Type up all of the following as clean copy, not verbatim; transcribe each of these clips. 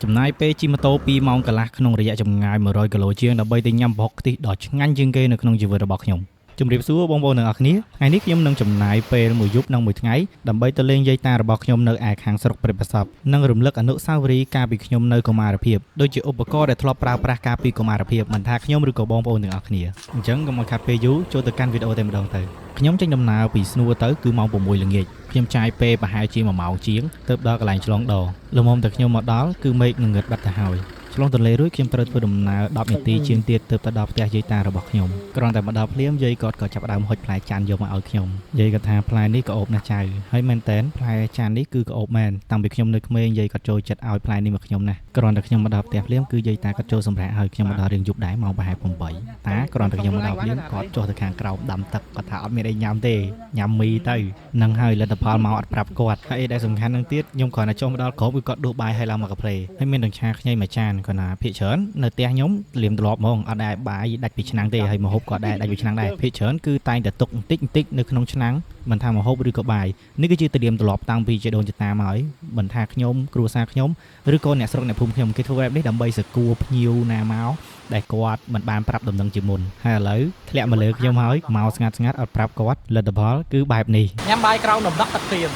ចំណាយពេលជិះម៉ូតូ2 ម៉ោងកន្លះក្នុងរយៈចម្ងាយ100 គីឡូជាងដើម្បីទៅញ៉ាំប្រហុកខ្ទិះដ៏ឆ្ងាញ់ជាងគេនៅក្នុងជីវិតរបស់ខ្ញុំជម្រាបសួរបងប្អូនទាំងអស់គ្នាថ្ងៃនេះខ្ញុំនឹងចំណាយពេលមួយយប់និងមួយថ្ងៃដើម្បីទៅលេងយាយតារបស់ខ្ញុំនៅឯខាងស្រុកព្រៃប្រសពនិងរំលឹកអនុស្សាវរីយ៍កាលពីខ្ញុំនៅកុមារភាពដូចជាឧបករណ៍ដែលធ្លាប់ប្រើប្រាស់កាលពីកុមារភាពមិនថាខ្ញុំឬក៏បងប្អូនទាំងអស់គ្នាអញ្ចឹងកុំឲ្យខាត់ពេលយូរចូលទៅកាន់វីដេអូតែម្ដងទៅខ្ញុំចេញដំណើរពីស្នួរទៅគឺម៉ោង6ល្ងាចខ្ញុំចាយពេលប្រហែលជា1 ម៉ោងជាងទើបដល់កន្លែងឆ្លងដរលំមុំតែខ្ញុំមកដល់គឺមេឃនឹងងឹតបាត់ទៅហើយឆ្លងទន្លេរួចខ្ញុំត្រូវធ្វើដំណើរ10នាទីជាងទៀតទើបទៅដល់ផ្ទះយាយតារបស់ខ្ញុំគ្រាន់តែមកដល់ភ្លាមយាយគាត់ក៏ចាប់ផ្ដើមហុចផ្លែច័ន្ទយកមកឲ្យខ្ញុំយាយគាត់ថាផ្លែនេះក្អោបណាស់ចៅហើយមែនតែនផ្លែច័ន្ទនេះគឺក្អោបមែនតាំងពីខ្ញុំនៅក្មេងយាយគាត់ចូលចិត្តឲ្យផ្លែនេះមកខ្ញុំណាស់គ្រាន់តែខ្ញុំមកដល់ផ្ទះភ្លាមគឺយាយតាគាត់ចូលសម្រាប់ឲ្យខ្ញុំមកដល់រៀងយប់ដែរម៉ោងប្រហែល8តាគ្រាន់តែខ្ញុំមកដល់ភ្លាមគាត់ចុះទៅខាងក្រោមដាំទឹកគាត់ថាអត់មានអីញ៉ាំទេញ៉ាំមីទៅនឹងហើយលទ្ធផលមកអត់ប្រាប់គាត់ហើយដែលសំខាន់នឹងទៀតខ្ញុំគ្រាន់តែចុះមកដល់ក្រោមគឺគាត់ដួសបាយឲ្យឡើងមកកាផ្លេហើយមានដង្ឆាខ្ញីមួយចានគាត់ណាភាគច្រើននៅផ្ទះខ្ញុំលាមទ្រប់ហ្មងអត់ដែរបាយដាច់ពីឆ្នាំងទេហើយម្ហូបក៏ដែរដាច់ពីឆ្នាំងដែរភាគច្រើនគឺតែងតែទុកបន្តិចនៅក្នុងឆ្នាំងមិនថាម្ហូបឬក៏បាយនេះគឺជាទៅលាមទ្រប់តាំងពីជីដូនជីតាមកហើយមិនថាខ្ញុំគ្រួសារខ្ញុំឬក៏អ្នកស្រុកអ្នកភូមិខ្ញុំគេធ្វើបែបនេះដើម្បីសកួរភ្ញៀវណាមកដែលគាត់មិនបានប្រាប់ដំណឹងជាមុនហើយឥឡូវធ្លាក់មកលើខ្ញុំហើយមកស្ងាត់អត់ប្រាប់គាត់លទ្ធផលគឺបែបនេះញ៉ាំបាយក្រោមដំណក់ទឹកភ្លៀង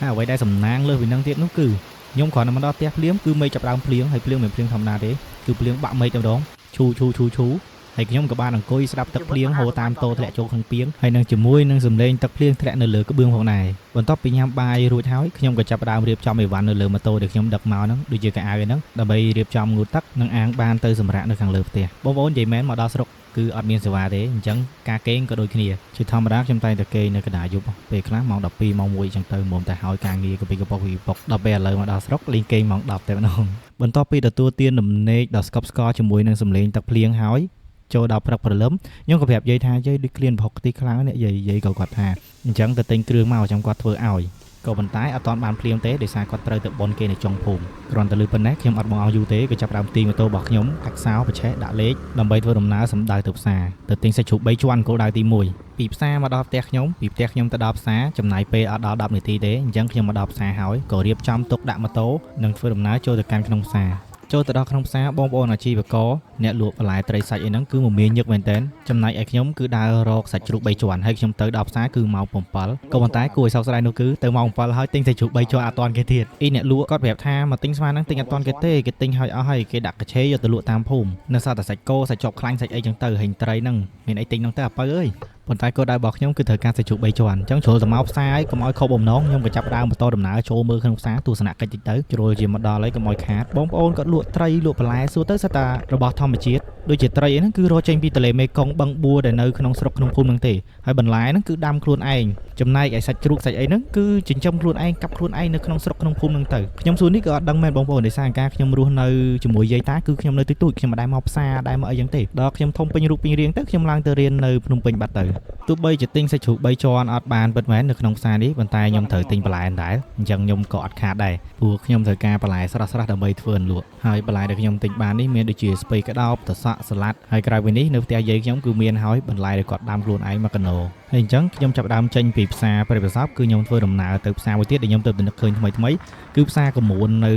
ហើយអ្វីដែលសំណាងលើសពីនឹងទៀតនោះគឺខ្ញុំគ្រាន់តែមកដល់ផ្ទះភ្លាមគឺមេឃចាប់ដើមភ្លៀងហើយភ្លៀងមិនភ្លៀងធម្មតាទេគឺភ្លៀងបាក់មេឃតែម្ដងឈូហើយខ្ញុំក៏បានអង្គុយស្ដាប់ទឹកភ្លៀងហូរតាមតូធ្លាក់ចូលក្នុងពាងហើយនឹងជាមួយនឹងសំឡេងទឹកភ្លៀងធ្លាក់នៅលើក្បឿងផងដែរបន្ទាប់ពីញ៉ាំបាយរួចហើយខ្ញុំក៏ចាប់ផ្ដើមរៀបចំអីវ៉ាន់នៅលើម៉ូតូដែលខ្ញុំដឹកមកហ្នឹងដូចជាកៅអៅហ្នឹងដើម្បីរៀបចំងូតទឹកនិងអាងបានទៅសម្រាប់នៅខាងលើផ្ទះបងប្អូននិយាយមែនមកដល់ស្រុកគឺអត់មានសេវាទេអញ្ចឹងការគេងក៏ដូចគ្នាជាធម្មតាខ្ញុំតែងតែគេងនៅកណ្ដាលយប់ពេលខ្លះម៉ោង12ម៉ោង1អញ្ចឹងទៅមុំតែហើយការងារក៏ពីកប៉ុកដល់ពេលឥឡូវមកដល់ស្រុកលេងគេងម៉ោង10តែម្ដងបន្ទាប់ពីទទួលទានដំណេកដ៏ស្កប់ស្កល់ជាមួយនឹងសំឡេងទឹកភ្លៀងហើយចូលដល់ព្រឹកព្រលឹមខ្ញុំក៏ប្រាប់យាយថាយាយដូចឃ្លានប្រហុកខ្ទិះខ្លាំងនេះយាយក៏គាត់ថាអញ្ចឹងទៅទិញគ្រឿងមកចាំគាត់ធ្វើឲ្យក៏ប៉ុន្តែអត់ទាន់បានភ្លាមទេដោយសារគាត់ត្រូវទៅបន់គេនៅចុងភូមិគ្រាន់តែលឺប៉ុណ្ណេះខ្ញុំអត់មកឲ្យយូរទេក៏ចាប់ផ្ដើមទីម៉ូតូរបស់ខ្ញុំកាច់សោបច្ឆេះដាក់លេខដើម្បីធ្វើដំណើរសម្ដៅទៅផ្សារទៅទិញសាច់ជ្រូក3ជាន់គោលដៅទី1ពីផ្សារមកដល់ផ្ទះខ្ញុំពីផ្ទះខ្ញុំទៅដល់ផ្សារចំណាយពេលអត់ដល់10នាទីទេអញ្ចឹងខ្ញុំមកដល់ផ្សារហើយក៏រៀបចំទុកដាក់ម៉ូតូនិងធ្វើដំណើរចូលទៅកាន់ក្នុងផ្សារចូលទៅដល់ក្នុងផ្សារបងប្អូនអាជីវករអ្នកលក់បន្លែត្រីសាច់អីហ្នឹងគឺមមាញឹកមែនតើចំណែកឯខ្ញុំគឺដើររកសាច់ជ្រូក3ជាន់ហើយខ្ញុំទៅដល់ផ្សារគឺម៉ោង7ក៏ប៉ុន្តែគួរឲ្យសោកស្ដាយនោះគឺទៅម៉ោង7ហើយទិញសាច់ជ្រូក3ជាន់អត់ទាន់គេទៀតអ្នកលក់គាត់ប្រាប់ថាមកទិញស្មើហ្នឹងទិញអត់ទាន់គេទេគេទិញឲ្យអស់ហើយគេដាក់កាឆេយកទៅលក់តាមភូមិនៅសល់តែសាច់គោសាច់ចប់ខ្លាញ់សាច់អីចឹងទៅហិញត្រីហ្នឹងមានអីទិញហ្នឹងទៅអាពៅអើយប៉ុន្តែគោលដៅរបស់ខ្ញុំគឺត្រូវការសាច់ជ្រូក3ជាន់អញ្ចឹងជ្រុលទៅមកផ្សារហើយកុំឲ្យខុសបំណងខ្ញុំក៏ចាប់ផ្ដើមបន្តដំណើរចូលមើលក្នុងផ្សារទស្សនកិច្ចតិចទៅជ្រុលជាមកដល់ហើយកុំឲ្យខាតបងប្អូនគាត់លក់ត្រីលក់បន្លែសួរទៅសិតតែរបស់ធម្មជាតិដូចជាត្រីអីហ្នឹងគឺរកចេញពីទន្លេមេគង្គបឹងបួរដែលនៅក្នុងស្រុកក្នុងភូមិហ្នឹងទេហើយបន្លែហ្នឹងគឺដាំខ្លួនឯងចំណែកឯសាច់ជ្រូកសាច់អីហ្នឹងគឺចិញ្ចឹមខ្លួនឯងកាប់ខ្លួនឯងនៅក្នុងស្រុកក្នុងភូមិហ្នឹងទៅខ្ញុំសួរនេះក៏អត់ដឹងមែនបងប្អូនដោយសារការខ្ញុំរស់នៅជាមួយយាយតាគឺខ្ញុំនៅទូចខ្ញុំមិនដែលមកផ្សារដែរមកអីចឹងទេដល់ខ្ញុំធំពេញរូបពេញរាងទៅខ្ញុំឡើងទៅរៀននៅភ្នំពេញបាត់ទៅទោះបីជាទិញសាច់ជ្រូក3ជាន់អត់បានពិតមែននៅក្នុងផ្សារនេះប៉ុន្តែខ្ញុំត្រូវទិញបន្លែដែរអញ្ចឹងខ្ញុំក៏អត់ខាតដែរព្រោះខ្ញុំត្រូវការបន្លែស្រស់ៗដើម្បីធ្វើលក់ហើយបន្លែដែលខ្ញុំទិញបាននេះមានដូចជាស្ពៃក្តោបត្រសក់សាឡាត់ហើយក្រៅពីនេះនៅផ្ទះយាយខ្ញុំគឺមានហើយបន្លែដែលគាត់ដាំខ្លួនឯងមកកណោហើយអញ្ចឹងខ្ញុំចាប់ផ្ដើមចេញពីផ្សារព្រៃប្រសពគឺខ្ញុំធ្វើដំណើរទៅផ្សារមួយទៀតដែលខ្ញុំទៅនឹកឃើញថ្មីគឺផ្សារកមួននៅ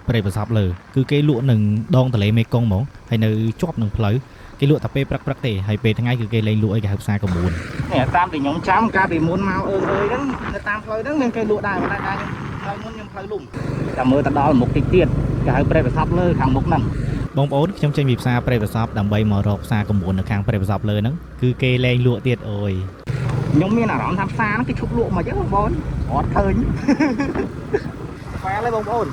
ព្រៃប្រសពលើគឺគេលក់នឹងដងទន្លេមេគង្គហ្មងហើយនៅជាប់នឹងផ្លូវគេលក់តែពេលព្រឹកទេហើយពេលថ្ងៃគឺគេលេងលក់អីគេហៅផ្សារកមួននេះតាមដែលខ្ញុំចាំកាលពីមុនមកហ្នឹងនៅតាមផ្លូវហ្នឹងមានគេលក់ដែរប៉ុន្តែខ្ញុំផ្លូវមុនខ្ញុំផ្លូវលំតែមើលទៅដល់មុខតិចទៀតគេហៅព្រៃប្រសពលើខាងមុខហ្នឹងបងប្អូនខ្ញុំចេញពីផ្សារព្រៃប្រសពដើម្បីមករកផ្សារកមួននៅខាងព្រៃប្រសពលើហ្នឹងគឺគេលេងលក់ទៀតអូយខ្ញុំមានអារម្មណ៍ថាផ្សារហ្នឹងគេឈប់លក់មកអញ្ចឹងបងប្អូនអត់ឃើញខ្វែលទេបងប្អូន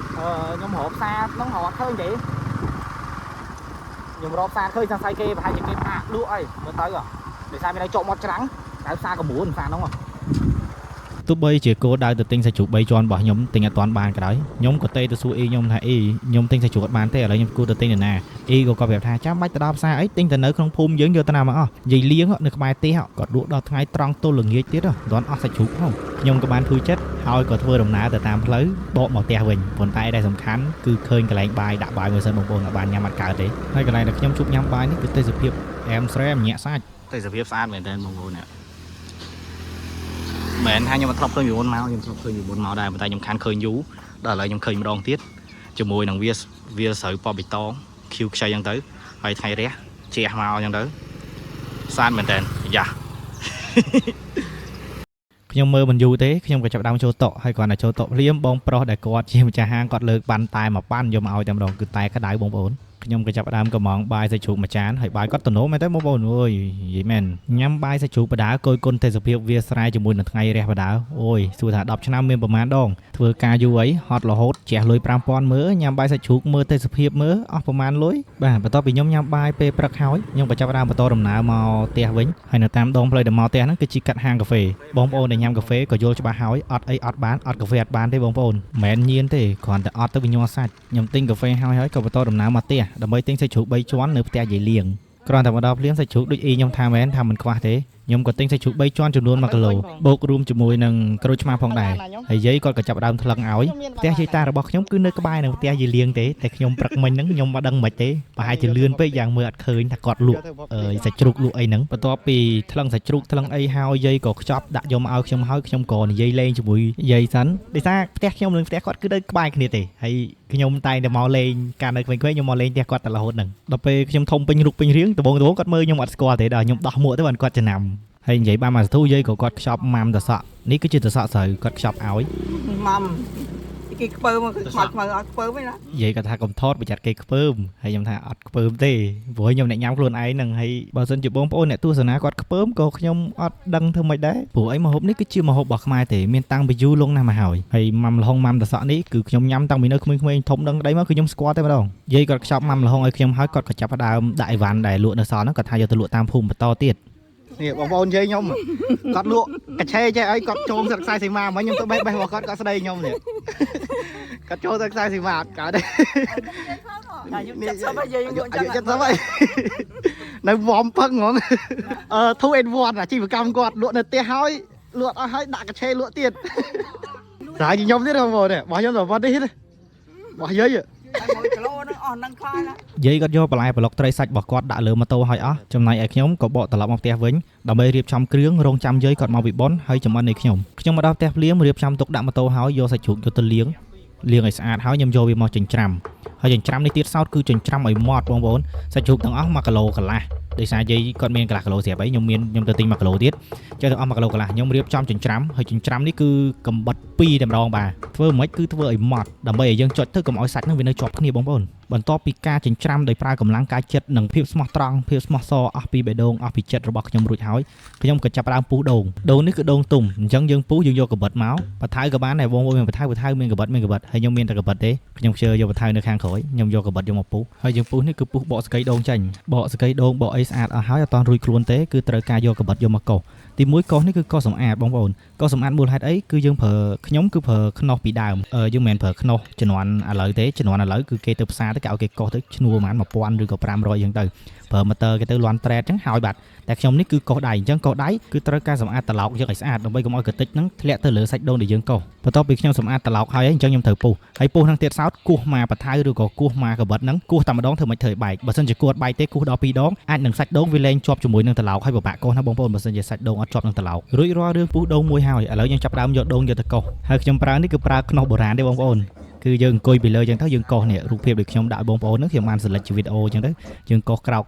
ខ្ញុំរកផ្សារហ្នឹងអត់ឃើញទេខ្ញុំរកផ្សារឃើញសង្ស័យគេប្រហែលជាគេផាកលក់អីមើលទៅដោយសារមានឲ្យចុកមាត់ច្រាំងតែផ្សារកមួនផ្សារហ្នឹងទោះបីជាគោដៅទៅទិញសាច់ជ្រូក3ជាន់របស់ខ្ញុំទិញអត់ទាន់បានក៏ដោយខ្ញុំក៏ទៅសួរខ្ញុំថាខ្ញុំទិញសាច់ជ្រូកអត់បានទេឥឡូវខ្ញុំគួរទៅទិញនៅណាក៏គាត់ប្រាប់ថាចាំបាច់ទៅដល់ផ្សារអីទិញទៅនៅក្នុងភូមិយើងយកទៅណាមកអស់និយាយលៀងនៅក្បែរផ្ទះគាត់លក់ដល់ថ្ងៃត្រង់ទល់ល្ងាចទៀតមិនទាន់អស់សាច់ជ្រូកផងខ្ញុំក៏បានធូរចិត្តហើយក៏ធ្វើដំណើរទៅតាមផ្លូវបកមកផ្ទះវិញប៉ុន្តែដែលសំខាន់គឺឃើញកន្លែងបាយដាក់បាយមួយសិនបងប្អូនបានញ៉ាំអត់កើតទេហើយកន្លែងដែលខ្ញុំជួបញ៉ាំបាយនេះគឺទេសភាពអែមស្រែមញាក់សាច់ទេសភាពស្អាតមែនទែនបងប្អូនមែនថាខ្ញុំមិនធ្លាប់ឃើញពីមុនមកខ្ញុំធ្លាប់ឃើញពីមុនមកដែរប៉ុន្តែខ្ញុំខានឃើញយូរដល់ឥឡូវខ្ញុំឃើញម្ដងទៀត ជាមួយនឹងវាស្រូវប៉បប៊ីតងខៀវខ្ចីអញ្ចឹងទៅហើយថ្ងៃរះជះមកអញ្ចឹងទៅសានមែនតើយ៉ាខ្ញុំមើលមិនយូរទេខ្ញុំក៏ចាប់ដើមចូលតុហើយគាត់តែចូលតុភ្លាមបងប្រុសដែលគាត់ជាម្ចាស់ហាងគាត់លើកបានតែមួយប៉ាន់យកមកឲ្យតែម្ដងគឺតែក្តៅបងប្អូនខ្ញុំក៏ចាប់ដើមកំងបាយសាច់ជ្រូកមួយចានហើយបាយគាត់ទំនោរមែនទេបងប្អូនអើយនិយាយមែនញ៉ាំបាយសាច់ជ្រូកបដាគយគុណទេសភាពវាស្រែជាមួយនឹងថ្ងៃរះបដាអូយសួរថា10ឆ្នាំមានប្រមាណដងធ្វើការយូរអីហត់រហូតជះលុយ 5000 មើលញ៉ាំបាយសាច់ជ្រូកមើលទេសភាពមើលអស់ប្រមាណលុយបាទបន្ទាប់ពីខ្ញុំញ៉ាំបាយពេលព្រឹកហើយខ្ញុំក៏ចាប់ដើមបន្តដំណើរមកផ្ទះវិញហើយនៅតាមដងផ្លូវដែលមកផ្ទះហ្នឹងគឺជីកាត់ហាងកាហ្វេបងប្អូនដែលញ៉ាំកាហ្វេក៏យល់ច្បាស់ហើយអត់អីអត់បានអត់កាហ្វេអត់បានទេបងប្អូនមិនមែនញៀនទេគ្រាន់តែអត់ទៅវាញ័រសាច់ខ្ញុំទិញកាហ្វេហើយក៏បន្តដំណើរមកផ្ទះដើម្បីទិញសាច់ជ្រូក3ជាន់នៅផ្ទះយាយលៀងគ្រាន់តែមកដល់ភ្លាមសាច់ជ្រូកដូចអ៊ីខ្ញុំថាមែនថាមិនខ្វះទេខ្ញុំក៏ទិញសាច់ជ្រូក3ជាន់ចំនួន1គីឡូបូករួមជាមួយនឹងក្រូចឆ្មាផងដែរហើយយាយគាត់ក៏ចាប់ដើមថ្លឹងឲ្យផ្ទះយាយតារបស់ខ្ញុំគឺនៅក្បែរនឹងផ្ទះយាយលៀងទេតែខ្ញុំព្រឹកមិញហ្នឹងខ្ញុំមិនដឹងមិនទេប្រហែលជាលឿនពេកយ៉ាងមើលអត់ឃើញថាគាត់លក់សាច់ជ្រូកលក់អីហ្នឹងបន្ទាប់ពីថ្លឹងសាច់ជ្រូកថ្លឹងអីហើយយាយក៏ខ្ចប់ដាក់យកមកឲ្យខ្ញុំហើយខ្ញុំក៏និយាយលេងជាមួយយាយសិនដោយសារផ្ទះខ្ញុំនិងផ្ទះគាត់គឺនៅក្បែរគ្នាទេហើយខ្ញុំតែងតែមកលេងកាលនៅក្មេងៗខ្ញុំមកលេងផ្ទះគាត់តែរហូតហ្នឹងដល់ពេលខ្ញុំធំពេញរូបពេញរាងដំបូងគាត់មើលខ្ញុំអត់ស្គាល់ទេដល់ខ្ញុំដោះមួកទៅបានគាត់ចំណាំហើយនិយាយបានមកសធូយាយក៏គាត់ខ្ចប់ម៉ាំតសក់នេះគឺជាតសក់ស្រូវគាត់ខ្ចប់ឲ្យម៉ាំគេខ្ពើមគឺខ្មៅអត់ខ្ពើមទេណាយាយគាត់ថាកុំថតប្រយ័ត្នគេខ្ពើមហើយខ្ញុំថាអត់ខ្ពើមទេព្រោះខ្ញុំអ្នកញ៉ាំខ្លួនឯងហ្នឹងហើយបើសិនជាបងប្អូនអ្នកទស្សនាគាត់ខ្ពើមក៏ខ្ញុំអត់ដឹងធ្វើម៉េចដែរព្រោះអីម្ហូបនេះគឺជាម្ហូបរបស់ខ្មែរទេមានតាំងពីយូរលង់ណាស់មកហើយម៉ាំល្ហុងម៉ាំតសក់នេះគឺខ្ញុំញ៉ាំតាំងពីនៅក្មេងៗធំដឹងក្តីមកគឺខ្ញុំស្គាល់តែម្ដងយាយគាត់ខ្ចប់ម៉ាំល្ហុងឲ្យខ្ញុំហើយគាត់ក៏ចាប់ផ្ដើមដាក់អីវ៉ាន់ដែលលក់នៅសល់ហ្នឹងគាត់ថាយកទៅលក់តាមភូមិបន្តទៀតនេះបងប្អូនយាយខ្ញុំគាត់លក់កាឆេចេះអីគាត់ចូលសិក្សាសីមាមកខ្ញុំទៅបេះរបស់គាត់ស្ដីខ្ញុំនេះគាត់ចូលទៅខ្សែសីមាអត់កើតទេខ្ញុំ70ហើយយាយខ្ញុំ70ហើយនៅវំផឹកហ្មង2 in 1អាជីវកម្មគាត់លក់នៅផ្ទះហើយលក់អស់ហើយដាក់កាឆេលក់ទៀតតែខ្ញុំទៀតបងប្អូនរបស់ខ្ញុំទៅវត្តនេះរបស់យាយ1គីឡូហ្នឹងអស់ហ្នឹងខ្លាំងណាយាយគាត់យកបន្លែប្លុកត្រីសាច់របស់គាត់ដាក់លើម៉ូតូឲ្យអស់ចំណែកឯខ្ញុំក៏បកត្រឡប់មកផ្ទះវិញដើម្បីរៀបចំគ្រឿងរងចាំយាយគាត់មកពីបុណ្យហើយចំអិនឲ្យខ្ញុំមកដល់ផ្ទះភ្លាមរៀបចំទុកដាក់ម៉ូតូហើយយកសាច់ជ្រូកយកទៅលាងឲ្យស្អាតហើយខ្ញុំយកវាមកចិញ្ច្រាំហើយចិញ្ច្រាំនេះទៀតសោតគឺចិញ្ច្រាំឲ្យម៉ត់បងប្អូនសាច់ជ្រូកទាំងអស់1គីឡូកន្លះដោយសារយាយគាត់មានកន្លះគីឡូស្រាប់ហើយខ្ញុំទៅទិញ1គីឡូទៀតចុះទាំងអស់1គីឡូកន្លះខ្ញុំរៀបចំចិញ្ច្រាំហើយចិញ្ច្រាំនេះគឺកំបិត2តែម្ដងបាទធ្វើមិនគឺធ្វើឲ្យម៉ត់ដើម្បីឲ្យយើងចុចទៅកុំឲ្យសាច់ហ្នឹងវានៅជាប់គ្នាបងប្អូនបន្ទាប់ពីការចិញ្ច្រាំដោយប្រើកម្លាំងកាយចិត្តនិងភាពស្មោះត្រង់ភាពស្មោះសរអស់ពីបេះដូងអស់ពីចិត្តរបស់ខ្ញុំរួចហើយខ្ញុំក៏ចាប់ផ្ដើមពុះដូងនេះគឺដូងទុំអញ្ចឹងយើងពុះយើងយកកបិតមកបថៅក៏បានដែរបងប្អូនមានបថៅមានកបិតហើយខ្ញុំមានតែកបិតទេខ្ញុំខ្ជិលយកបថៅនៅខាងក្រោយខ្ញុំយកកបិតយកមកពុះហើយយើងពុះនេះគឺពុះបកសកៃដូងចាញ់បកសកៃដូងបកអីស្អាតអស់ហើយអត់តរួចខ្លួនទេគឺត្រូវការយកកបិតយកមកកោសទី1កោសនេះគឺកោសសម្អាតបងប្អូនកោសសម្អាតមូលហេតុអីគឺយើងខ្ញុំគឺប្រើខ្នោះពីដើមយើងមិនមែនប្រើខ្នោះជំនាន់ឥឡូវទេជំនាន់ឥឡូវគឺគេទៅផ្សារទៅគេឲ្យគេកោសទៅឈ្នួលប្រហែល1000ឬក៏500អញ្ចឹងទៅប្រើម៉ូទ័រគេទៅលាន់ត្រេតអញ្ចឹងហើយបាត់តែខ្ញុំនេះគឺកោសដៃអញ្ចឹងកោសដៃគឺត្រូវការសម្អាតត្រឡោកយើងឲ្យស្អាតដើម្បីកុំឲ្យកតិចហ្នឹងធ្លាក់ទៅលើសាច់ដូងដែលយើងកោសបន្ទាប់ពីខ្ញុំសម្អាតត្រឡោកហើយអញ្ចឹងខ្ញុំត្រូវពុះហើយពុះហ្នឹងទៀតសោតគោះមកបថៅឬក៏គោះមកកបិតហ្នឹងគោះតែម្ដងធ្វើមិនធ្វើឲ្យបែកបើសិនជាគោះបែកទេគោះដល់2ដងអាចនឹងសាច់ដូងវាលែងជាប់ជាមួយនឹងត្រឡោកហើយពិបាកកោសណាបងប្អូនបើសិនជាសាច់ដូងអត់ជាប់នឹងត្រឡោករួចរាល់រឿងពុះដូងមួយហើយឥឡូវយើងចាប់ផ្ដើមយកដូងយកទៅកោសហើយខ្ញុំប្រើនេះគឺប្រើខ្នោះបុរាណទេបងប្អូនគឺយើងអង្គុយពីលើអញ្ចឹងទៅយើងកោសនេះរូបភាពដូចខ្ញុំដាក់ឲ្យបងប្អូនហ្នឹងខ្ញុំបាន select ជាវីដេអូអញ្ចឹងទៅយើងកោសក្រោ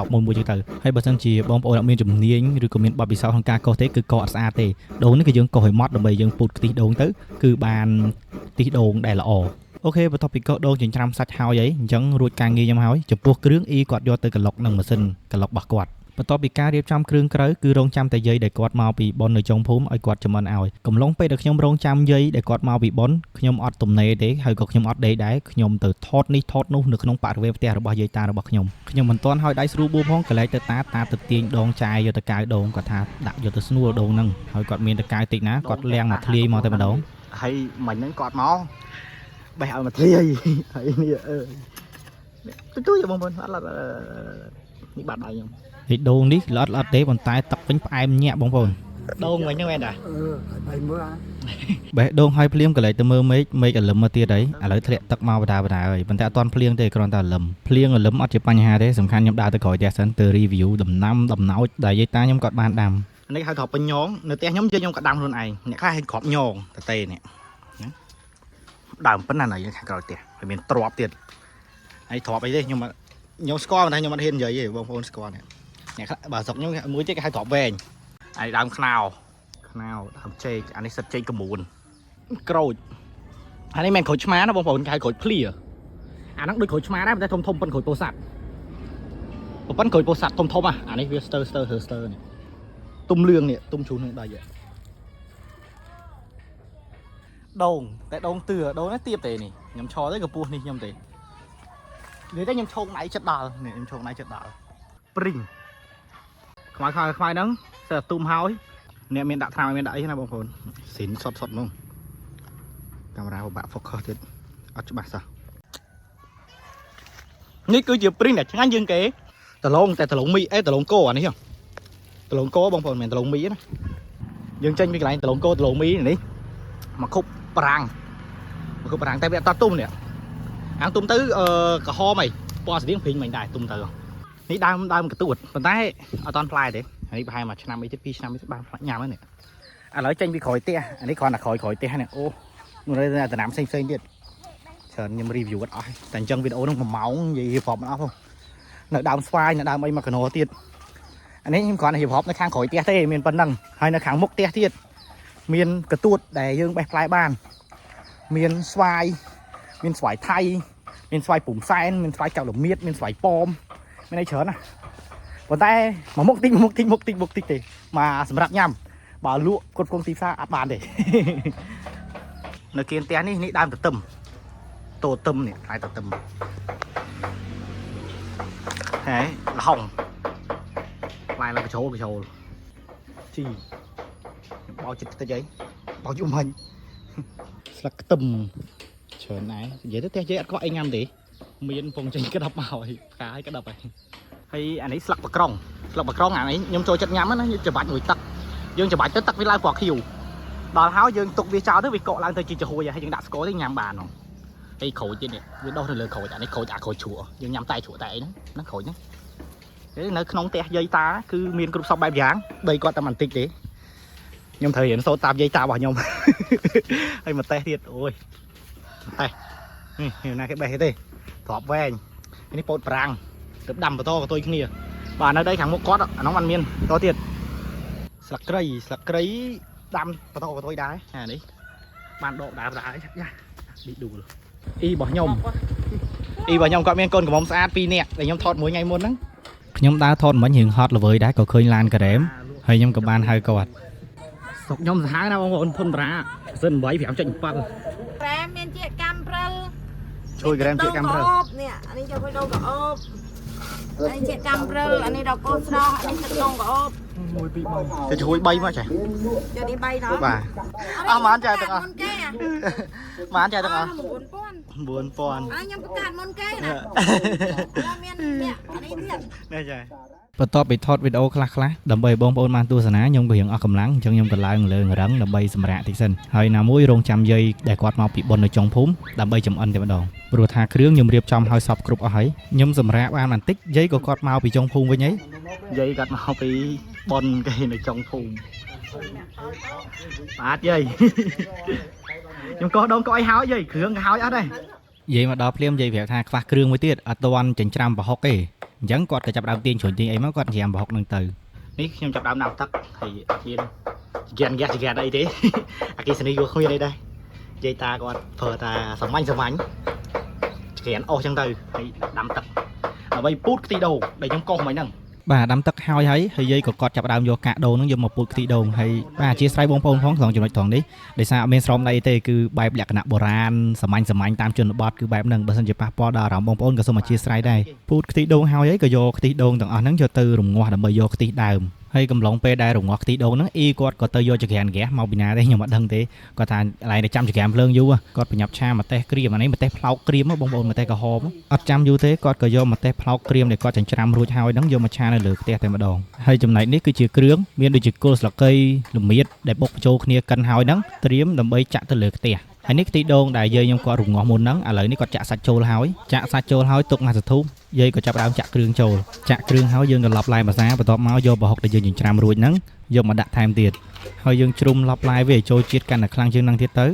កមួយអញ្ចឹងទៅហើយបើសិនជាបងប្អូនអត់មានជំនាញឬក៏មានបទពិសោធន៍ក្នុងការកោសទេគឺកោសអត់ស្អាតទេដូងនេះគឺយើងកោសឲ្យម៉ត់ដើម្បីយើងពូតខ្ទិះដូងទៅគឺបានខ្ទិះដូងដែលល្អអូខេបន្ទាប់ពីកោសដូងចិញ្ច្រាំសាច់ហើយអញ្ចឹងរួចការងារខ្ញុំហើយចំពោះគ្រឿងអ៊ីគាត់យកទៅក្លុកនឹងម៉ាស៊ីនក្លុករបស់គាត់បន្ទាប់ពីការរៀបចំគ្រឿងក្រៅគឺរងចាំតែយាយដែលគាត់មកពីបុណ្យនៅចុងភូមិឲ្យគាត់ចំអិនឲ្យកំឡុងពេលដែលខ្ញុំរងចាំយាយដែលគាត់មកពីបុណ្យខ្ញុំអត់ទំនេរទេហើយក៏ខ្ញុំអត់ដេកដែរខ្ញុំទៅថតនេះថតនោះនៅក្នុងបរិវេណផ្ទះរបស់យាយតារបស់ខ្ញុំមិនទាន់ឲ្យដៃស្រួលបួផងកន្លែងទៅតាទៅទាញដងចាយយកទៅកៅដងគាត់ថាដាក់យកទៅស្នួលដងហ្នឹងហើយគាត់មានទៅកៅតិចណាគាត់លាងមកធ្លាយមកតែម្ដងហើយមិញហ្នឹងគាត់មកបេះឲ្យមកធ្លាយហើយនេះទូចបងប្អូនអត់នេះបាត់ដៃខ្ញុំនេះដូងនេះល្អិតទេប៉ុន្តែទឹកវិញផ្អែមញាក់បងប្អូនដូងវិញហ្នឹងមែនតាហើយមើលបេះដូងឲ្យភ្លាមកន្លែងទៅមើលមេឃអលឹមមកទៀតហើយឥឡូវធ្លាក់ទឹកមកបដាហើយប៉ុន្តែអត់ទាន់ភ្លៀងទេគ្រាន់តែអលឹមភ្លៀងអលឹមអត់ជាបញ្ហាទេសំខាន់ខ្ញុំដើរទៅក្រោយផ្ទះសិនទៅ review ដំណាំដំណោចដែលយាយតាខ្ញុំគាត់បានដាំនេះហៅគ្រាប់ពេញញងនៅផ្ទះខ្ញុំខ្ញុំក៏ដាំខ្លួនឯងអ្នកខ្លះហៅគ្រាប់ញងតេនេះដើមប៉ុណ្ណានៅខាងក្រោយផ្ទះហើយ phải miền trọp tiền hay trọp ấy đi nhưng mà nhóm score mà đây nhưng mà hiền vậy bông phôn score này nè bà dọc nhóm mới chơi cái hai trọp về ai đam nào làm chơi anh ấy sập chơi cầm bùn cầu anh ấy men khối má nó bông phôn hai khối clear anh nó được khối má đó mình thông thông phân khối bô sạt phân khối bô sạt thông thông à anh ấy stir này tung lương này tung chú này đây vậy đồn tại đồn từ đồn nó tiếp tề này nhầm cho tới gặp buôn đi nhầm tề người ta nhầm chôn này chất đào này nhầm chôn này chất đào spring khoai nắng sẽ tum hói nè miền đạ thao miền đạ thế nào bông phồn xỉn sọt luôn camera của bạn focusទៀតអត់ច្បាស់សោះនេះគឺជាព្រីងដែលឆ្ងាញ់ជាងគេតឡងតែតឡងមីអេតឡងគោអានេះតឡងគោបងប្អូនមិនមែនតឡងមីណាយើងចេញពីកន្លែងតឡងគោតឡងមីនេះមកខុបប្រាំងតែវាអត់ទុំនេះអាងទុំទៅក្រហមអីពណ៌ស្តៀងព្រីងមិនដែរទុំទៅនេះដើមកទួតប៉ុន្តែអត់តន់ផ្លែទេនេះប្រហែលមួយឆ្នាំអីទៀត2ឆ្នាំទៀតបានញ៉ាំហើយនេះឥឡូវចេញពីក្រោយផ្ទះអានេះគ្រាន់តែក្រោយផ្ទះនេះអូនោះនៅតំណាំផ្សេងទៀតច្រើនខ្ញុំ review អត់អស់តែអញ្ចឹងវីដេអូហ្នឹង1ម៉ោងនិយាយ hip hop មិនអស់ផងនៅដើមស្វាយនៅដើមអីមកកណោទៀតអានេះខ្ញុំគ្រាន់តែ hip hop នៅខាងក្រោយផ្ទះទេមានប៉ុណ្ណឹងហើយនៅខាងមុខផ្ទះទៀតមានកទួតដែលយើងបេះផ្លែបានមានស្វាយថៃមានស្វាយពុំសែនមានស្វាយកៅលមៀតមានស្វាយប៉មមានអីច្រើនណាប៉ុន្តែមកមុខតិចទេមកសម្រាប់ញ៉ាំបើលក់គ្រប់គ្រងទីផ្សារអត់បានទេនៅគៀនផ្ទះនេះដើមតទឹមតូទឹមនេះហើយតទឹមហើយលហុងផ្លែឡើងកញ្ចូលជីបោចិត្តតិចអីបោយំមិញស្លឹកខ្ទឹមច្រើនណាស់និយាយទៅផ្ទះជ័យអត់ក៏អីញ៉ាំទេមានពងចេញក្តាប់មកហើយផ្កាឲ្យក្តាប់ហើយអានេះស្លឹកបក្រងអានេះខ្ញុំចូលចិត្តញ៉ាំណាច្របាច់មួយទឹកយើងច្របាច់ទៅទឹកវាឡើងពណ៌ខៀវដល់ហើយយើងទុកវាចោលទៅវាកកឡើងទៅជាចំហួយហើយយើងដាក់ស្ករទៅញ៉ាំបានហ្នឹងហើយក្រូចទៀតនេះវាដុះនៅលើក្រូចអានេះក្រូចជ្រក់យើងញ៉ាំតែជ្រក់តែអីហ្នឹងក្រូចហ្នឹងនៅក្នុងផ្ទះយាយតាគឺមានគ្រប់សពបែបយ៉ាងដីគាត់តែបន្តិចទេខ្ញុំត្រូវរៀនសូត្រតាមយាយតារបស់ខ្ញុំហើយមកតេះទៀតអូយតេះនេះណាគេបេះទេទ្របវែងនេះពោតប្រាំងទៅដាំបន្តកតុយគ្នាបាទនៅដីខាងមុខគាត់អានោះมันមានតទៀតស្លឹកគ្រៃដាំបន្តកតុយដែរអានេះបានដកដើមដែរយ៉ាឌីឌូលអ៊ីរបស់ខ្ញុំគាត់មានកូនកំមុំស្អាត2នាក់ដែលខ្ញុំថតមួយថ្ងៃមុនហ្នឹងខ្ញុំដើរថតមិញរឿងហត់ល្វើយដែរក៏ឃើញឡានការ៉េមហើយខ្ញុំក៏បានហៅគាត់ស្រុកខ្ញុំសាហាវណាបងប្អូនធនតារាសិន8 5.7ក្រែមមានជាកម្មព្រិល ជួយក្រែមជាកម្មព្រិល នេះអានេះចូលទៅកោបអានេះជាកម្មព្រិលអានេះដល់កូនស្រស់អានេះទឹកដងកោប1 2 3ទៅជួយ3មកចាចូលនេះ3ដល់បាទអស់បានចាទាំងអស់បានចាទាំងអស់ 4000អាខ្ញុំប្រកាសមុនគេណាមាននេះអានេះទៀតនេះចាបន្ទាប់ពីថតវីដេអូខ្លះដើម្បីបងប្អូនបានទស្សនាខ្ញុំក៏រៀងអស់កម្លាំងអញ្ចឹងខ្ញុំក៏ឡើងលើរឹងដើម្បីសម្រាកតិចសិនហើយណាមួយរងចាំយាយដែលគាត់មកពីបុណ្យនៅចុងភូមិដើម្បីចំអិនតែម្ដងព្រោះថាគ្រឿងខ្ញុំរៀបចំឲ្យសពគ្រប់អស់ហើយខ្ញុំសម្រាកបានបន្តិចយាយក៏គាត់មកពីចុងភូមិវិញហីយាយគាត់មកពីបុណ្យគេនៅចុងភូមិបាទយាយខ្ញុំកោះដងក៏អីហើយយាយគ្រឿងក៏ហើយអត់ដែរយាយមកដល់ភ្លាមយាយប្រាប់ថាខ្វះគ្រឿងមួយទៀតអត់ទាន់ចិញ្ច្រាំប្រហុកទេអញ្ចឹងគាត់ក៏ចាប់ដើមទាញជ្រុញទាញអីមកគាត់ច្រាំប្រហុកនឹងទៅនេះខ្ញុំចាប់ដើមដាំទឹកហើយមានហ្គានអីទេអគិសនីយកគ្មានអីដែរនិយាយតាគាត់ប្រើតាសាមញ្ញច្រានអស់ចឹងទៅហើយដាំទឹកដើម្បីពូតខ្ទិះដូងដែលខ្ញុំកោសមិញហ្នឹងបាទដាំទឹកហើយយាយក៏គាត់ចាប់ដើមយកកាកដូងហ្នឹងយកមកពូតខ្ទិះដូងហើយបាទអធិស្ឋានបងប្អូនផងក្នុងចំណុចត្រង់នេះដោយសារអត់មានស្រោមដៃទេគឺបែបលក្ខណៈបុរាណសាមញ្ញតាមជនបទគឺបែបហ្នឹងបើសិនជាប៉ះពាល់ដល់អារម្មណ៍បងប្អូនក៏សូមអធិស្ឋានដែរពូតខ្ទិះដូងហើយក៏យកខ្ទិះដូងទាំងអស់ហ្នឹងយកទៅរងាស់ដើម្បីយកខ្ទិះដើមហើយកំឡុងពេលដែលរងាស់ខ្ទិះដូងហ្នឹងអ៊ីគាត់ក៏ទៅយកចក្រានហ្គាសមកពីណាទេខ្ញុំអត់ដឹងទេគាត់ថាកន្លែងដែលចាំចក្រានភ្លើងយូរគាត់ប្រញាប់ឆាម្ទេសក្រៀមអានេះម្ទេសផ្លោកក្រៀមបងប្អូនម្ទេសក្រហមអត់ចាំយូរទេគាត់ក៏យកម្ទេសផ្លោកក្រៀមដែលគាត់ចិញ្ច្រាំរួចហើយហ្នឹងយកមកឆានៅលើផ្ទះតែម្ដងហើយចំណែកនេះគឺជាគ្រឿងមានដូចជាគល់ស្លឹកកៃល្មៀតដែលបុកបញ្ចូលគ្នាកិនហើយហ្នឹងត្រៀមដើម្បីចាក់ទៅលើផ្ទះហើយនេះខ្ទិះដូងដែលយាយខ្ញុំគាត់រងាស់មុនហ្នឹងឥឡូវនេះគាត់ចាក់សាច់ចូលហើយទុកមួយសន្ទុះយាយក៏ចាប់ដើមចាក់គ្រឿងចូលចាក់គ្រឿងហើយយើងក៏ឡប់ឡាយម្សៅបន្ទាប់មកយកប្រហុកដែលយើងចិញ្ច្រាំរួចហ្នឹងយកមកដាក់ថែមទៀតហើយយើងជ្រុំឡប់ឡាយវាឲ្យចូលជាតិកាន់តែខ្លាំងជាងហ្នឹងទៀតទៅ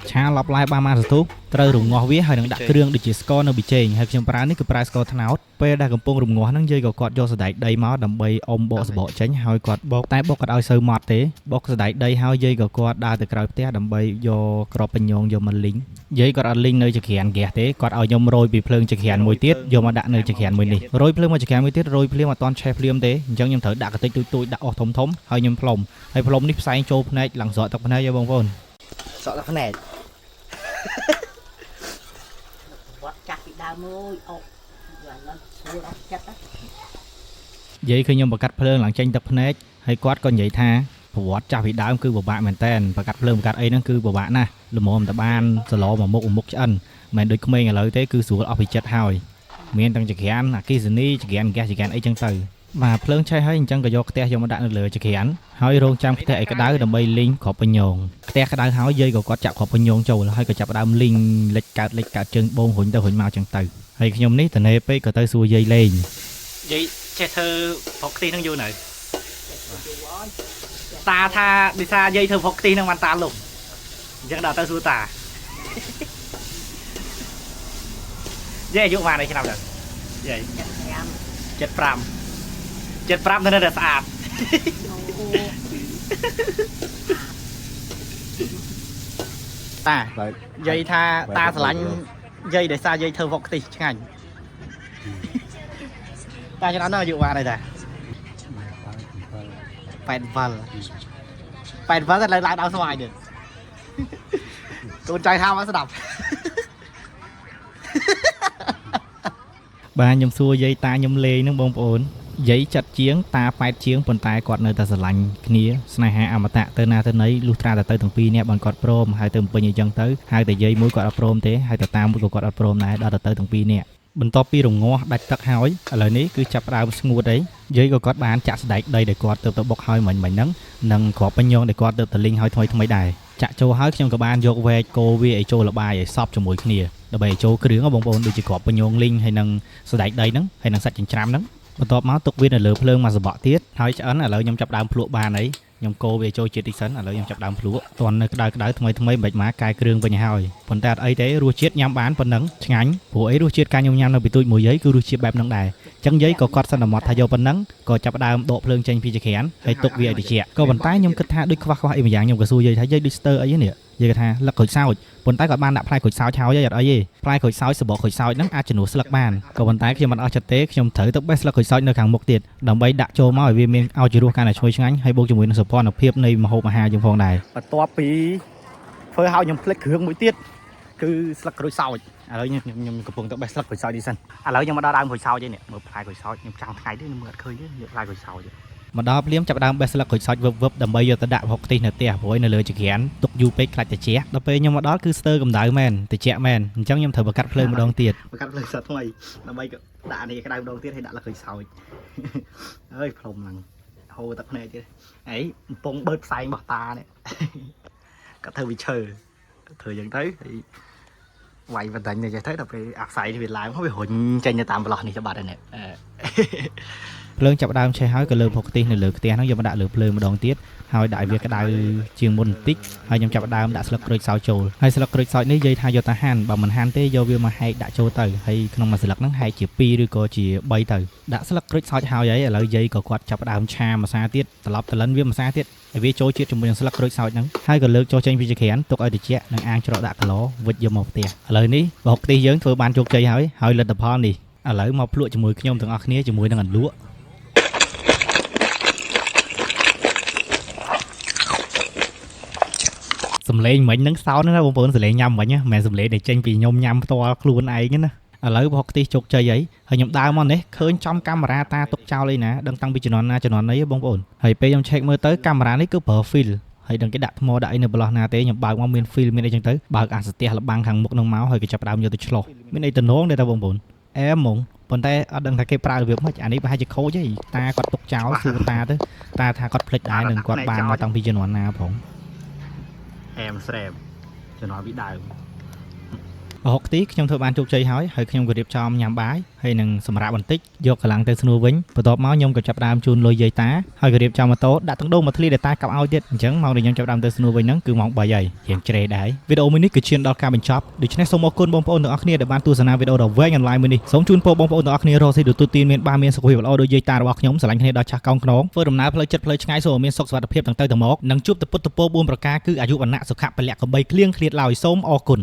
ឆាឡប់ឡាយបានសន្ទុះត្រូវរងាស់វាហើយនឹងដាក់គ្រឿងដូចជាស្ករនៅប៊ីចេងហើយខ្ញុំប្រើនេះគឺប្រើស្ករត្នោតពេលដែលកំពុងរងាស់ហ្នឹងយាយក៏គាត់យកសណ្តែកដីមកដើម្បីអុំបកសបកចេញហើយគាត់បកតែបកគាត់ឲ្យសូវម៉ត់ទេបកសណ្តែកដីហើយយាយក៏គាត់ដើរទៅក្រោយផ្ទះដើម្បីយកក្របបញ្ញងយកមកលីងយាយគាត់អត់លីងនៅចក្រានហ្គាសទេគាត់ឲ្យខ្ញុំរោយពីភ្លើងចក្រានមួយទៀតយកមកដាក់នៅចក្រានមួយនេះរោយភ្លើងមកចក្រានមួយទៀតរោយភ្លាមអត់ទាន់ឆេះភ្លាមទេអញ្ចឹងខ្ញុំត្រូវដាក់កតិចទូចដាក់អស់ធំហើយខ្ញុំផ្លុំហើយផ្លុំនេះផ្សែងចូលភ្នែកឡើងស្រក់ទឹកភ្នែកហើយបងប្អូន សក់តែភ្នែក វត្តចាស់ពីដើមមួយអុកយ៉ាងហ្នឹងស្រួលអត់ចិត្តណា យាយឃើញខ្ញុំបកាត់ភ្លើងឡើងចេញទឹកភ្នែកហើយគាត់ក៏និយាយថាប្រវត្តិចាស់ពីដើមគឺពិបាកមែនតើបកាត់ភ្លើងបកាត់អីហ្នឹងគឺពិបាកណាស់ល្មមតែបានសឡមកមុខឆ្អិនមិនដូចក្មេងឥឡូវទេគឺស្រួលអស់ពីចិត្តហើយមានទាំងចក្រានអគិសនីចក្រានហ្គាសចក្រានអីចឹងទៅបាទភ្លើងឆេះហើយអញ្ចឹងក៏យកខ្ទះយកមកដាក់នៅលើចក្រានហើយរងចាំខ្ទះឲ្យក្តៅដើម្បីលីងគ្រាប់បញ្ញងខ្ទះក្តៅហើយយាយក៏គាត់ចាក់គ្រាប់បញ្ញងចូលហើយក៏ចាប់ផ្ដើមលីងលិចកើតជើងបងរុញទៅរុញមកចឹងទៅហើយខ្ញុំនេះតនេពេកក៏ទៅសួរយាយលេងយាយចេះធ្វើផុកខ្ទិះនឹងយូរនៅតាថាដូចថាយាយធ្វើផុកខ្ទិះនឹងបានតាលុបអញ្ចឹងដល់ទៅសួរតាយាយអាយុប៉ុន្មានឆ្នាំដល់យាយ75នៅតែស្អាតតាយាយថាតាស្រឡាញ់យាយដោយសារយាយធ្វើផុកខ្ទិះឆ្ងាញ់តាឆ្នាំនោះអាយុប៉ុន្មានដែរតា87តែឡើងដល់ស្វាយទៀតកូនចៅថាមកស្ដាប់បាទខ្ញុំសួរយាយតាខ្ញុំលេងហ្នឹងបងប្អូនយាយចាត់ជាងតាប៉ែតជាងប៉ុន្តែគាត់នៅតែស្រឡាញ់គ្នាស្នេហាអមតៈទៅណាទៅណីលុះត្រាតែទៅទាំងពីរនាក់បានគាត់ព្រមហើយទៅពេញអញ្ចឹងទៅហើយតែយាយមួយគាត់អត់ព្រមទេហើយតែតាមួយក៏គាត់អត់ព្រមដែរដល់ទៅទាំងពីរនាក់បន្ទាប់ពីរងាស់ដាច់ទឹកហើយឥឡូវនេះគឺចាប់ផ្ដើមស្ងួតអីយាយក៏គាត់បានចាក់ស្ដែកដីដែលគាត់ទៅបុកហើយមិញហ្នឹងនិងគ្រាប់បញ្ញងដែលគាត់ទៅលីងហើយថ្មីដែរចាក់ចូលហើយខ្ញុំក៏បានយកវែកគោវាឲ្យចូលលបាយឲ្យសព្វជាមួយគ្នាដើម្បីឲ្យចូលគ្រឿងបងប្អូនដូចជាគ្រាប់បញ្ញងលីងហើយនឹងស្ដែកដីហ្នឹងហើយនឹងសាច់ចិញ្ច្រាំហ្នឹងបន្ទាប់មកទុកវានៅលើភ្លើងមួយសបកទៀតហើយឆ្អិនឥឡូវខ្ញុំចាប់ដើមភ្លក់បានអីខ្ញុំកូរវាចូលជាតិតិចសិនឥឡូវខ្ញុំចាប់ដើមភ្លក់តន់នៅក្តៅថ្មីមិនបាច់មកកែគ្រឿងវិញហើយប៉ុន្តែអត់អីទេរសជាតិញ៉ាំបានប៉ុណ្ណឹងឆ្ងាញ់ព្រោះអីរសជាតិការញ៉ាំនៅពីទូចមួយយាយគឺរសជាតិបែបហ្នឹងដែរអញ្ចឹងយាយក៏គាត់សន្មត់ថាយកប៉ុណ្ណឹងក៏ចាប់ដើមដកភ្លើងចេញពីចក្រានហើយទុកវាឲ្យត្រជាក់ក៏ប៉ុន្តែខ្ញុំគិតថាដូចខ្វះអីមួយយ៉ាងខ្ញុំក៏សួរយាយថាយាយដូចស្ទើអីនេះយាយគាត់ថាលឹកក្រូចសើចប៉ុន្តែគាត់បានដាក់ផ្លែក្រូចសើចហើយអត់អីទេផ្លែក្រូចសើចសបកក្រូចសើចហ្នឹងអាចជំនួសស្លឹកបានក៏ប៉ុន្តែខ្ញុំមិនអស់ចិត្តទេខ្ញុំត្រូវទៅបេះស្លឹកក្រូចសើចនៅខាងមុខទៀតដើម្បីដាក់ចូលមកឲ្យវាមានឲ្យជារសកាន់តែឈ្ងុយឆ្ងាញ់ហើយបូកជាមួយនឹងសោភ័ណភាពនៃម្ហូបអាហារយើងផងដែរបន្ទាប់ពីធ្វើឲ្យខ្ញុំភ្លេចគ្រឿងមួយទៀតគឺស្លឹកក្រូចសើចឥឡូវខ្ញុំកំពុងទៅបេះស្លឹកក្រូចសើចនេះសិនឥឡូវខ្ញុំមកដល់ដើមក្រូចសើចឯនេះមើលផ្លែក្រូចសើចខ្ញុំចាំថ្ងៃនេះមើលអត់ឃើញទេយកផ្លែក្រូចសើចមកដល់ភ្លាមចាប់ដើមបេះស្លឹកក្រូចសើចវឹបដើម្បីយកទៅដាក់ហុកខ្ទិះនៅផ្ទះព្រោះនៅលើចក្រានទុកយូរពេកខ្លាចត្រជាក់ដល់ពេលខ្ញុំមកដល់គឺស្ទើរកម្ដៅមែនត្រជាក់មែនអញ្ចឹងខ្ញុំត្រូវបកាត់ភ្លើងម្ដងទៀតបកាត់ភ្លើងសតថ្មីដើម្បីដាក់នេះក្ដៅម្ដងទៀតហើយដាក់ស្លឹកក្រូចសើចអើយផ្លុំហ្នឹងហូរទឹកភ្នែកទៀតអីកំពុងបឺតផ្សែងរបស់តានេះគាត់ធ្វើវាឈើធ្វើយ៉ាងទៅហើយវាយបណ្ដាញនេះចេះទៅដល់ពេលអាផ្សែងនេះវាឡើងវារុញចេញទៅតាមប្លោះនេះទៅបាត់ហើយនេះភ្លើងចាប់ដើមឆេះហើយក៏លើផុកខ្ទិះនៅលើខ្ទះហ្នឹងយកមកដាក់លើភ្លើងម្ដងទៀតហើយដាក់វាក្ដៅជាងមុនបន្តិចហើយខ្ញុំចាប់ដើមដាក់ស្លឹកក្រូចសើចចូលហើយស្លឹកក្រូចសើចនេះនិយាយថាយកទៅហាន់បើមិនហាន់ទេយកវាមកហែកដាក់ចូលទៅហើយក្នុងមួយស្លឹកហ្នឹងហែកជា2ឬក៏ជា3ទៅដាក់ស្លឹកក្រូចសើចហើយឥឡូវយាយក៏គាត់ចាប់ដើមឆាម្សៅទៀតត្រឡប់ទៅលិនវាម្សៅទៀតឲ្យវាចូលជាតិជាមួយនឹងស្លឹកក្រូចសើចហ្នឹងហើយក៏លើកចូលចេញពីចក្រានទុកឲ្យត្រជាក់និងអាងច្រកដាក់គីឡូវិចយកមកផ្ទះឥឡូវនេះប្រហុកខ្ទិះយើងធ្វើបានជោគជ័យហើយលទ្ធផលនេះឥឡូវមកភ្លក់ជាមួយខ្ញុំទាំងអស់គ្នាជាមួយនឹងអន្លក់សំឡេងមិញហ្នឹងសោតណាបងប្អូនសំឡេងញ៉ាំមិញហ្នឹងមិនមែនសំឡេងដែលចេញពីខ្ញុំញ៉ាំផ្ទាល់ខ្លួនឯងទេណាឥឡូវប្រហុកខ្ទិះជោគជ័យហើយខ្ញុំដើរមកនេះឃើញចំកាមេរ៉ាតាទុកចោលអីណាដឹងតាំងពីជំនាន់ណាជំនាន់ណីបងប្អូនហើយពេលខ្ញុំឆែកមើលទៅកាមេរ៉ានេះគឺប្រើ film ហើយដឹងគេដាក់ថ្មដាក់អីនៅបន្លោះណាទេខ្ញុំបើកមកមាន film មានអីចឹងទៅបើកអាស្ទះលបាំងខាងមុខនឹងមកហើយគេចាប់ដើមយកទៅឆ្លោះមានអីតំណងដែរតាបងប្អូនអែហ្មងប៉ុន្តែអត់ដឹងថាគេប្រើរបៀបម៉េចអានេះប្រហែលជាខូចទេតាគាត់ទុកចោលសួរតាទៅតាថាគាត់ភ្លេចដែរនឹងគាត់បានមកតាំងពីជំនាន់ណាផងអែមស្រែបជំនាន់ពីដើម 6 tíខ្ញុំធ្វើបានជោគជ័យហើយខ្ញុំក៏រៀបចំញ៉ាំបាយហើយនឹងសម្រាប់បន្តិចយកកម្លាំងទៅស្នួលវិញបន្ទាប់មកខ្ញុំក៏ចាប់ដើមជូនលុយយាយតាហើយក៏រៀបចំម៉ូតូដាក់ទាំងដូងមកធ្លាដែលតាកាប់ឲ្យទៀតអញ្ចឹងម៉ោងដែលខ្ញុំចាប់ដើមទៅស្នួលវិញហ្នឹងគឺម៉ោង 3 ហើយរៀងជ្រេដែរវីដេអូមួយនេះគឺឈានដល់ការបញ្ចប់ដូច្នេះសូមអរគុណបងប្អូនទាំងអស់គ្នាដែលបានទស្សនាវីដេអូដ៏វែងអន្លាយមួយនេះសូមជូនពរបងប្អូនទាំងអស់គ្នារកស៊ីទទួលទានមានបានមានសុខភាពល្អដូចយាយតារបស់ខ្ញុំស្រឡាញ់គ្នាដល់ចាស់កោងខ្នងធ្វើដំណើរផ្លូវចិត្តផ្លូវឆ្ងាយសូមមានសុខសុវត្ថិភាពទាំងទៅទាំងមកនិងជួបតែពុទ្ធពរ4ប្រការគឺអាយុវណ្ណៈសុខៈពលៈកបីគ្លៀងឃ្លាតឡើយសូមអរគុណ